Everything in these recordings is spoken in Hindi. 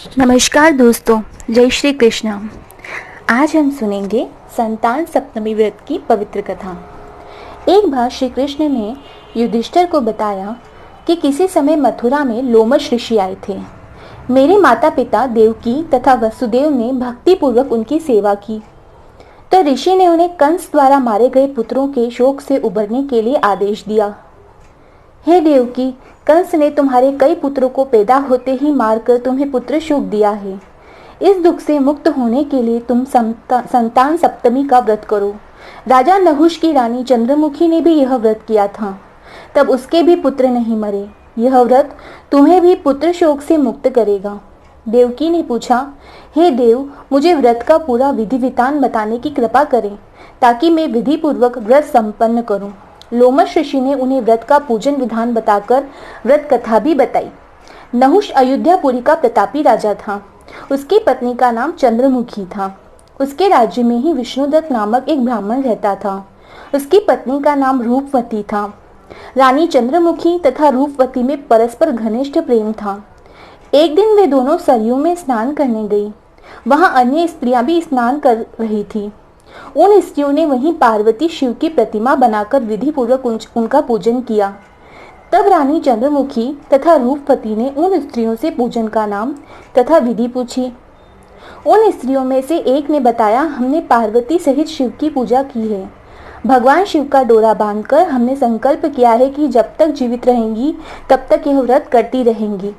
नमस्कार दोस्तों, जय श्री कृष्ण। आज हम सुनेंगे संतान सप्तमी व्रत की पवित्र कथा। एक बार श्री कृष्ण ने युधिष्ठिर को बताया कि किसी समय मथुरा में लोमश ऋषि आए थे। मेरे माता पिता देवकी तथा वसुदेव ने भक्ति पूर्वक उनकी सेवा की, तो ऋषि ने उन्हें कंस द्वारा मारे गए पुत्रों के शोक से उबरने के लिए आदेश दिया। हे देवकी, कंस ने तुम्हारे कई पुत्रों को पैदा होते ही मारकर तुम्हें पुत्र शोक दिया है। इस दुख से मुक्त होने के लिए तुम संतान सप्तमी का व्रत करो। राजा नहुष की रानी चंद्रमुखी ने भी यह व्रत किया था, तब उसके भी पुत्र नहीं मरे। यह व्रत तुम्हें भी पुत्र शोक से मुक्त करेगा। देवकी ने पूछा, हे देव, मुझे व्रत का पूरा विधि विधान बताने की कृपा करें, ताकि मैं विधि पूर्वक व्रत संपन्न करूं। लोमश ऋषि ने उन्हें व्रत का पूजन विधान बताकर व्रत कथा भी बताई। नहुष अयोध्यापुरी का प्रतापी राजा था। उसकी पत्नी का नाम चंद्रमुखी था। उसके राज्य में ही विष्णुदत्त नामक एक ब्राह्मण रहता था। उसकी पत्नी का नाम रूपवती था। रानी चंद्रमुखी तथा रूपवती में परस्पर घनिष्ठ प्रेम था। एक दिन वे दोनों सरयू में स्नान करने गई। वहां अन्य स्त्रियां भी स्नान कर रही थी। उन स्त्रियों ने वहीं पार्वती शिव की प्रतिमा बनाकर विधि पूर्वक उनका पूजन किया। तब रानी चंद्रमुखी तथा रूपवती ने उन स्त्रियों से पूजन का नाम तथा विधि पूछी। उन स्त्रियों में से एक ने बताया, हमने पार्वती सहित शिव की पूजा की है। भगवान शिव का डोरा बांधकर हमने संकल्प किया है कि जब तक जीवित रहेंगी तब तक यह व्रत करती रहेंगी।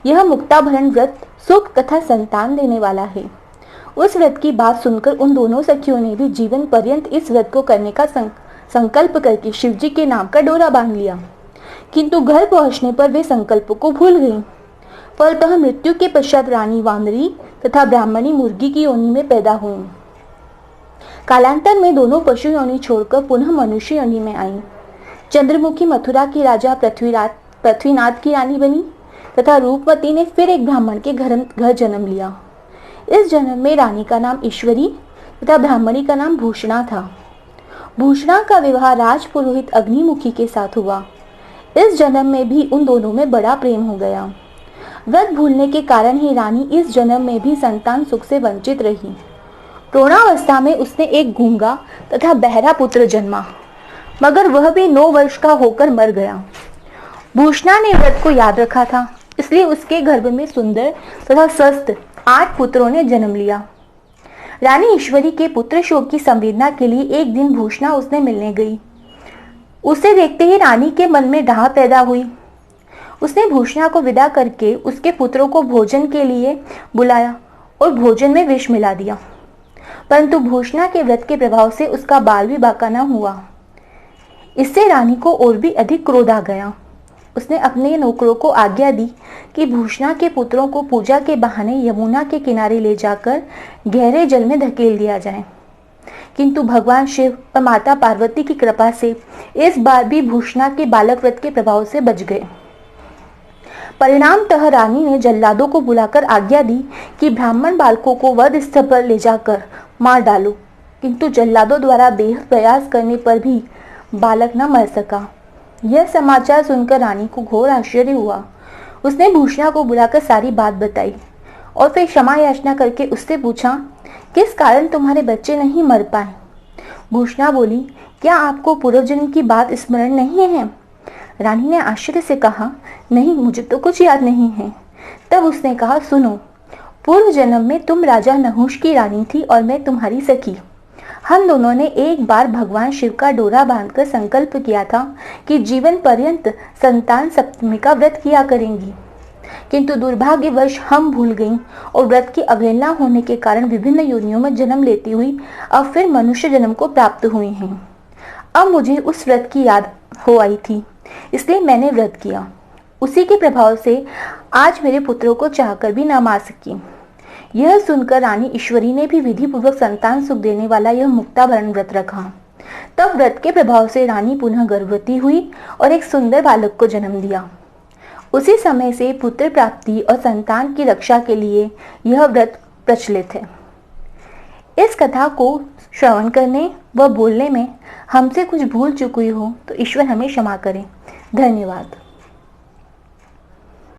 यह मुक्ताभरण व्रत सुख तथा संतान देने वाला है। उस व्रत की बात सुनकर उन दोनों सखियों ने भी जीवन पर्यंत इस व्रत को करने का संकल्प करके शिवजी के नाम का डोरा बांध लिया। किंतु घर पहुंचने पर वे संकल्प को भूल गईं। फलतः मृत्यु के पश्चात रानी वानरी तथा ब्राह्मणी मुर्गी की योनि में पैदा हुई। कालांतर में दोनों पशु योनि छोड़कर पुनः मनुष्य योनि में आई। चंद्रमुखी मथुरा की राजा पृथ्वीनाथ की रानी बनी तथा रूपवती ने फिर एक ब्राह्मण के घर जन्म लिया। इस जन्म में रानी का नाम ईश्वरी तथा ब्राह्मणी का नाम भूषणा था। भूषणा का विवाह राजपुरोहित अग्निमुखी के साथ हुआ। इस जन्म में भी उन दोनों में बड़ा प्रेम हो गया। व्रत भूलने के कारण ही रानी इस जन्म में भी संतान सुख से वंचित रही। प्रौढ़ावस्था में उसने एक गूंगा तथा बहरा पुत्र जन्मा, मगर वह भी 9 वर्ष का होकर मर गया। भूषणा ने व्रत को याद रखा था, इसलिए उसके गर्भ में सुंदर तथा स्वस्थ 8 पुत्रों ने जन्म लिया। रानी ईश्वरी के पुत्र शोक की संवेदना के लिए एक दिन भूषणा उसने मिलने गई। उसे देखते ही रानी के मन में डाह पैदा हुई। उसने भूषणा को विदा करके उसके पुत्रों को भोजन के लिए बुलाया और भोजन में विष मिला दिया, परंतु भूषणा के व्रत के प्रभाव से उसका बाल विवाह का न हुआ। इससे रानी को और भी अधिक क्रोध आ गया। उसने अपने नौकरों को आज्ञा दी कि भूषणा के पुत्रों को पूजा के बहाने यमुना के किनारे ले जाकर गहरे जल में धकेल दिया जाए। किंतु भगवान शिव और माता पार्वती की कृपा से इस बार भी भूषणा के बालक व्रत के प्रभाव से बच गए। परिणामतः रानी ने जल्लादों को बुलाकर आज्ञा दी कि ब्राह्मण बालकों को वध स्थल पर ले जाकर मार डालो, किंतु जल्लादों द्वारा बेहद प्रयास करने पर भी बालक न मर सका। यह समाचार सुनकर रानी को घोर आश्चर्य हुआ। उसने भूषणा को बुलाकर सारी बात बताई और फिर क्षमा याचना करके उससे पूछा, किस कारण तुम्हारे बच्चे नहीं मर पाए? भूषणा बोली, क्या आपको पूर्व जन्म की बात स्मरण नहीं है? रानी ने आश्चर्य से कहा, नहीं, मुझे तो कुछ याद नहीं है। तब उसने कहा, सुनो, पूर्व जन्म में तुम राजा नहुष की रानी थी और मैं तुम्हारी सखी। हम दोनों ने एक बार भगवान शिव का डोरा बांधकर संकल्प किया था कि जीवन पर्यंत संतान सप्तमी का व्रत किया करेंगी, किंतु दुर्भाग्यवश हम भूल गईं और व्रत की अवहेलना होने के कारण विभिन्न योनियों में जन्म लेती हुई अब फिर मनुष्य जन्म को प्राप्त हुई हैं। अब मुझे उस व्रत की याद हो आई थी, इसलिए मैंने व्रत किया। उसी के प्रभाव से आज मेरे पुत्रों को चाहकर भी न मार सकी। यह सुनकर रानी ईश्वरी ने भी विधि पूर्वक संतान सुख देने वाला यह मुक्ताभरण व्रत रखा। तब व्रत के प्रभाव से रानी पुनः गर्भवती हुई और एक सुंदर बालक को जन्म दिया। उसी समय से पुत्र प्राप्ति और संतान की रक्षा के लिए यह व्रत प्रचलित है। इस कथा को श्रवण करने व बोलने में हमसे कुछ भूल चुकी हो तो ईश्वर हमें क्षमा करें। धन्यवाद।